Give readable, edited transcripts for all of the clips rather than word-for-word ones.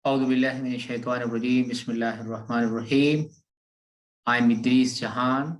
A'udhu billahi minash shaitanir rajeem. Bismillahir rahmanir rahim. I'm Idris Jahan,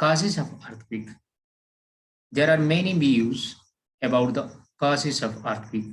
causes of earthquake, there are many views about the causes of earthquake।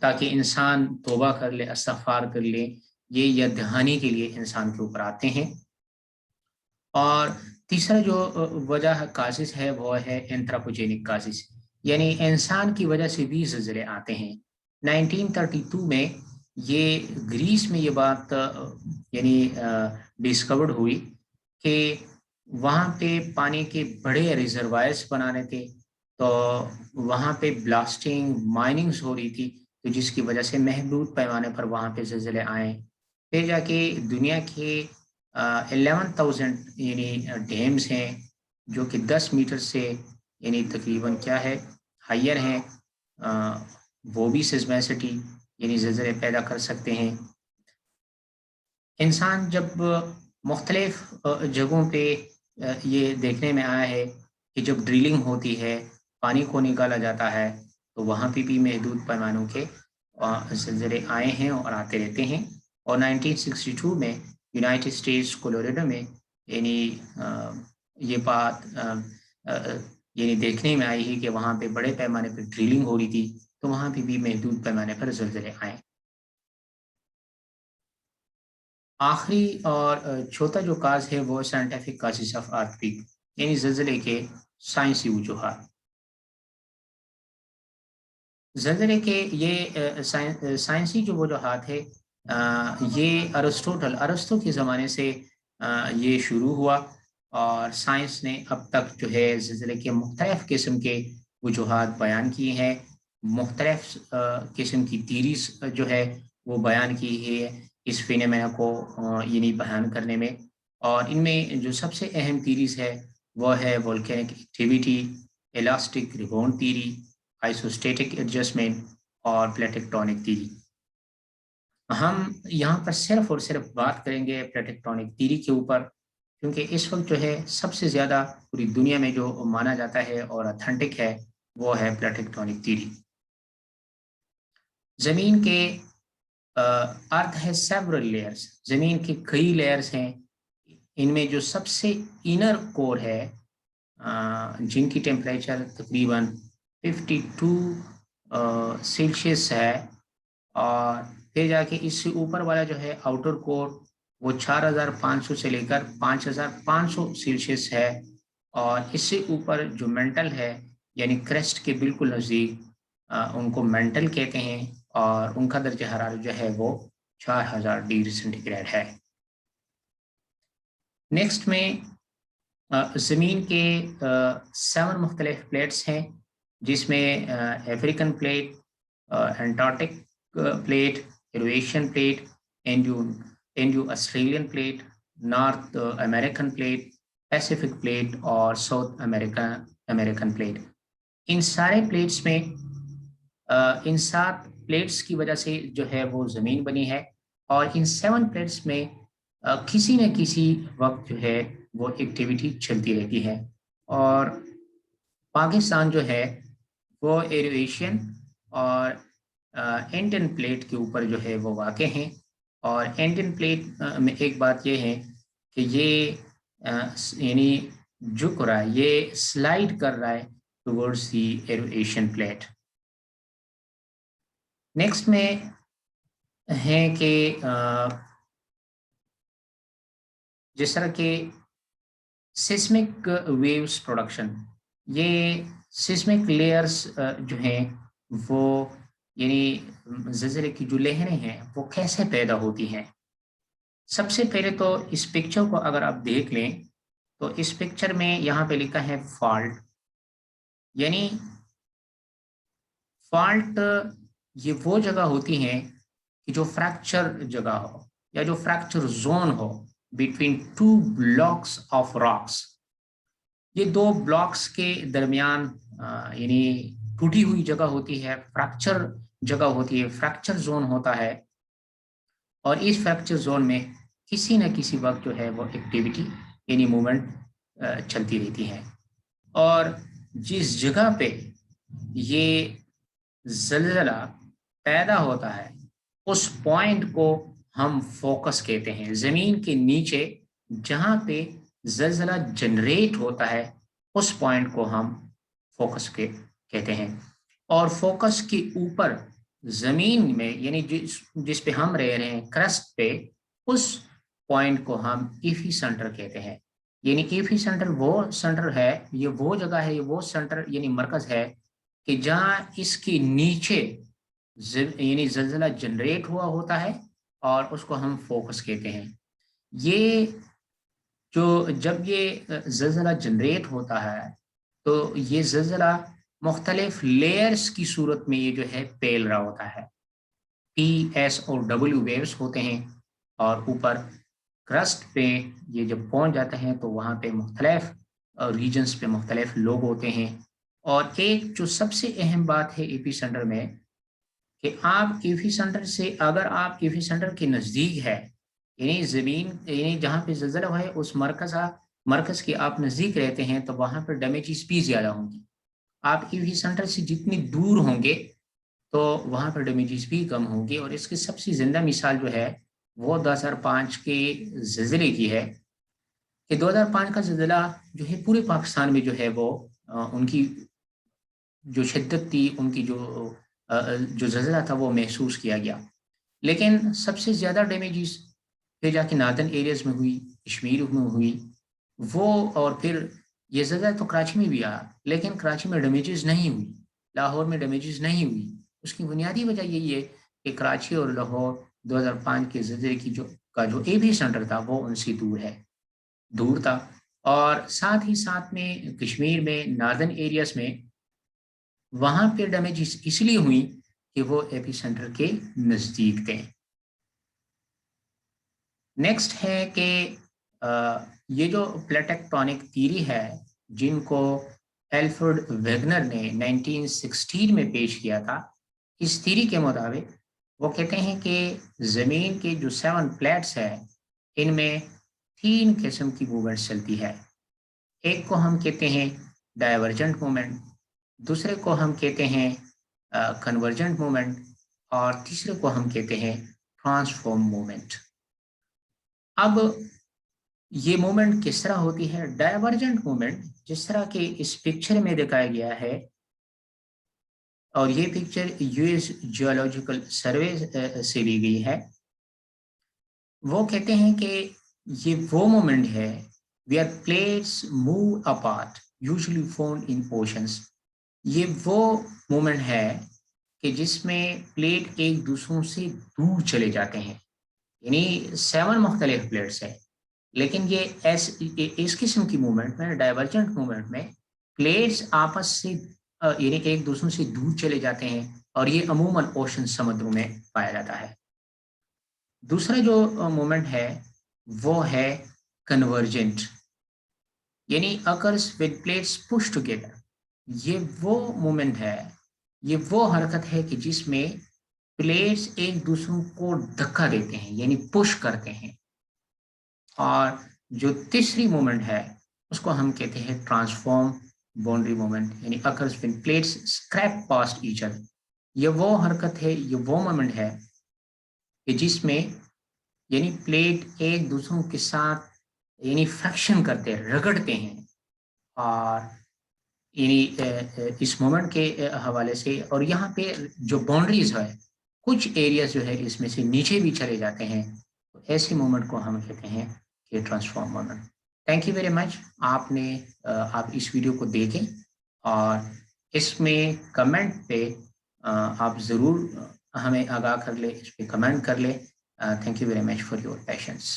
تاکہ انسان توبہ کر لے، استغفار کر لے، یہ یاد دہانی کے لیے انسان کے اوپر آتے ہیں۔ اور تیسرا جو وجہ کازز ہے وہ ہے اینتھروپوجینک کازز، یعنی انسان کی وجہ سے بھی زلزلے آتے ہیں۔ 1932 میں یہ گریس میں یہ بات یعنی ڈسکورڈ ہوئی کہ وہاں پہ پانی کے بڑے ریزروائرس بنانے تھے، تو وہاں پہ بلاسٹنگ مائننگز ہو رہی تھی، تو جس کی وجہ سے محدود پیمانے پر وہاں پہ زلزلے آئے۔ پھر جا کے دنیا کے 11,000 یعنی ڈیمز ہیں جو کہ 10 میٹر سے یعنی تقریباً کیا ہے ہائر ہیں، وہ بھی سزمیسٹی یعنی زلزلے پیدا کر سکتے ہیں۔ انسان جب مختلف جگہوں پہ یہ دیکھنے میں آیا ہے کہ جب ڈرلنگ ہوتی ہے، پانی کو نکالا جاتا ہے، تو وہاں پہ بھی محدود پیمانوں کے زلزلے آئے ہیں اور آتے رہتے ہیں۔ اور 1962 میں یونائٹڈ اسٹیٹس کولوریڈو میں یعنی یہ بات یعنی دیکھنے میں آئی ہے کہ وہاں پہ بڑے پیمانے پہ ڈرلنگ ہو رہی تھی، تو وہاں پہ بھی محدود پیمانے پر زلزلے آئے۔ آخری اور چھوٹا جو کاز ہے وہ سائنٹیفک کازز آف ارتھکویک، یعنی زلزلے کے سائنسی وجوہات۔ زلزلے کے یہ سائنسی جو وجوہات ہے، یہ ارسطو کے زمانے سے یہ شروع ہوا، اور سائنس نے اب تک جو ہے زلزلے کے مختلف قسم کے وجوہات بیان کیے ہیں، مختلف قسم کی تھیریز جو ہے وہ بیان کی ہے اس فینومینا کو یعنی بیان کرنے میں۔ اور ان میں جو سب سے اہم تھیریز ہے وہ ہے volcanic activity, elastic rebound theory, isostatic adjustment اور پلیٹ ٹیکٹونک تھیری۔ ہم یہاں پر صرف اور صرف بات کریں گے پلیٹ ٹیکٹونک تھیری کے اوپر، کیونکہ اس وقت جو ہے سب سے زیادہ پوری دنیا میں جو مانا جاتا ہے اور اتھینٹک ہے وہ ہے پلیٹ ٹیکٹونک تھیری۔ زمین کے ارتھ ہے سیورل لیئرز، زمین کے کئی لیئرز ہیں، ان میں جو سب سے انر کور ہے جن کی ٹیمپریچر تقریباً 52 سیلشیس ہے، اور پھر جا کے اس سے اوپر والا جو ہے آؤٹر کور وہ 4,500 سے لے کر 5,500 سیلشیس ہے، اور اس سے اوپر جو مینٹل ہے یعنی کریسٹ کے بالکل نزدیک ان کو مینٹل کہتے ہیں، اور ان کا درجہ حرارت جو ہے وہ 4,000 ڈگری سینٹی گریڈ ہے۔ نیکسٹ میں زمین کے 7 مختلف پلیٹس ہیں، جس میں African plate, Antarctic plate, Eurasian plate, Indo Australian plate, North American plate, Pacific plate اور ساؤتھ امریکن پلیٹ۔ ان سارے پلیٹس میں ان 7 پلیٹس کی وجہ سے جو ہے وہ زمین بنی ہے، اور ان 7 پلیٹس میں کسی نہ کسی وقت جو ہے وہ ایکٹیویٹی چلتی رہتی ہے۔ اور پاکستان جو ہے وہ ایرویشین اور انڈین پلیٹ کے اوپر جو ہے وہ واقع ہیں، اور انڈین پلیٹ میں ایک بات یہ ہے کہ یہ یعنی جھک رہا ہے، یہ سلائڈ کر رہا ہے ٹورڈز دی ایرویشین پلیٹ۔ نیکسٹ میں ہے کہ جس طرح کے سیسمک ویوز پروڈکشن، یہ سیسمک لیئرز جو ہیں وہ یعنی زلزلے کی جو لہریں ہیں وہ کیسے پیدا ہوتی ہیں۔ سب سے پہلے تو اس پکچر کو اگر آپ دیکھ لیں تو اس پکچر میں یہاں پہ لکھا ہے فالٹ، یعنی فالٹ یہ وہ جگہ ہوتی ہیں کہ جو فریکچر جگہ ہو یا جو fracture zone who between 2 blocks of rocks. یہ 2 بلاکس کے درمیان یعنی ٹوٹی ہوئی جگہ ہوتی ہے، فریکچر جگہ ہوتی ہے، فریکچر زون ہوتا ہے، اور اس فریکچر زون میں کسی نہ کسی وقت جو ہے وہ ایکٹیویٹی یعنی موومنٹ چلتی رہتی ہے۔ اور جس جگہ پہ یہ زلزلہ پیدا ہوتا ہے اس پوائنٹ کو ہم فوکس کہتے ہیں۔ زمین کے نیچے جہاں پہ زلزلہ جنریٹ ہوتا ہے اس پوائنٹ کو ہم فوکس کہتے ہیں، اور فوکس کے اوپر زمین میں یعنی جس پہ ہم رہ رہے ہیں کرسٹ پہ، اس پوائنٹ کو ہم ایفی سینٹر کہتے ہیں. یعنی ایفی سینٹر وہ سینٹر ہے، یہ وہ جگہ ہے، یہ وہ سینٹر یعنی مرکز ہے کہ جہاں اس کے نیچے یعنی زلزلہ جنریٹ ہوا ہوتا ہے اور اس کو ہم فوکس کہتے ہیں. یہ جب یہ زلزلہ جنریٹ ہوتا ہے تو یہ زلزلہ مختلف لیئرز کی صورت میں یہ جو ہے پھیل رہا ہوتا ہے. پی ایس اور ڈبلیو ویوز ہوتے ہیں، اور اوپر کرسٹ پہ یہ جب پہنچ جاتے ہیں تو وہاں پہ مختلف ریجنز پہ مختلف لوگ ہوتے ہیں. اور ایک جو سب سے اہم بات ہے ایپی سینٹر میں کہ آپ ایپی سینٹر سے اگر آپ ایپی سینٹر کے نزدیک ہے، یعنی زمین یعنی جہاں پہ زلزلہ ہوا ہے اس مرکز کے آپ نزدیک رہتے ہیں تو وہاں پر ڈیمیجز بھی زیادہ ہوں گی. آپ ایپی سینٹر سے جتنی دور ہوں گے تو وہاں پر ڈیمیجز بھی کم ہوں گے. اور اس کی سب سے زندہ مثال جو ہے وہ 2005 کے زلزلے کی ہے کہ 2005 کا زلزلہ جو ہے پورے پاکستان میں جو ہے وہ ان کی جو شدت تھی، ان کی جو زلزلہ تھا وہ محسوس کیا گیا. لیکن سب سے زیادہ ڈیمیجز پھر جا کے ناردن ایریاز میں ہوئی، کشمیر میں ہوئی وہ. اور پھر یہ زلزلہ تو کراچی میں بھی آیا، لیکن کراچی میں ڈیمیجز نہیں ہوئی، لاہور میں ڈیمیجز نہیں ہوئی. اس کی بنیادی وجہ یہی ہے کہ کراچی اور لاہور 2005 کے زلزلے جو اے بی سینٹر تھا وہ ان سے دور تھا. اور ساتھ ہی ساتھ میں کشمیر میں ناردن ایریاز میں وہاں پہ ڈیمیجز اس لیے ہوئی کہ وہ ایپی سینٹر کے نزدیک تھے. نیکسٹ ہے کہ یہ جو پلیٹیکٹونک تھیوری ہے جن کو ایلفرڈ ویگنر نے 1916 میں پیش کیا تھا، اس تھیوری کے مطابق وہ کہتے ہیں کہ زمین کے جو 7 پلیٹس ہیں ان میں 3 قسم کی موومنٹ چلتی ہے. ایک کو ہم کہتے ہیں ڈائیورجنٹ موومنٹ، دوسرے کو ہم کہتے ہیں کنورجنٹ موومنٹ، اور تیسرے کو ہم کہتے ہیں ٹرانسفارم موومنٹ. اب یہ موومنٹ کس طرح ہوتی ہے؟ ڈائیورجنٹ موومنٹ جس طرح کہ اس پکچر میں دکھایا گیا ہے، اور یہ picture U S geological survey سے لی گئی ہے، وہ کہتے ہیں کہ یہ وہ موومنٹ ہے where plates move apart usually found in oceans. یہ وہ موومنٹ ہے کہ جس میں پلیٹ ایک دوسروں سے دور چلے جاتے ہیں. یعنی 7 مختلف پلیٹس ہیں، لیکن یہ اس قسم کی موومنٹ میں ڈائیورجنٹ موومنٹ میں پلیٹس آپس سے یعنی ایک دوسروں سے دور چلے جاتے ہیں، اور یہ عموماً اوشن سمندروں میں پایا جاتا ہے. دوسرا جو موومنٹ ہے وہ ہے کنورجنٹ، یعنی occurs with plates push together. یہ وہ موومنٹ ہے، یہ وہ حرکت ہے کہ جس میں پلیٹس ایک دوسروں کو دھکا دیتے ہیں یعنی پش کرتے ہیں. اور جو تیسری موومنٹ ہے اس کو ہم کہتے ہیں ٹرانسفارم باؤنڈری موومنٹ، یعنی occurs when plates scrape past each other. یہ وہ حرکت ہے، یہ وہ موومنٹ ہے کہ جس میں یعنی پلیٹ ایک دوسروں کے ساتھ یعنی فریکشن کرتے رگڑتے ہیں. اور یعنی اس موومنٹ کے حوالے سے، اور یہاں پہ جو باؤنڈریز ہے کچھ ایریاز جو ہے اس میں سے نیچے بھی چلے جاتے ہیں، تو ایسی موومنٹ کو ہم کہتے ہیں کہ transform movement. Thank you very much. آپ اس ویڈیو کو دیکھیں اور اس میں کمنٹ پہ آپ ضرور ہمیں آگاہ کر لیں، اس پہ کمنٹ کر لیں. Thank you very much for your patience.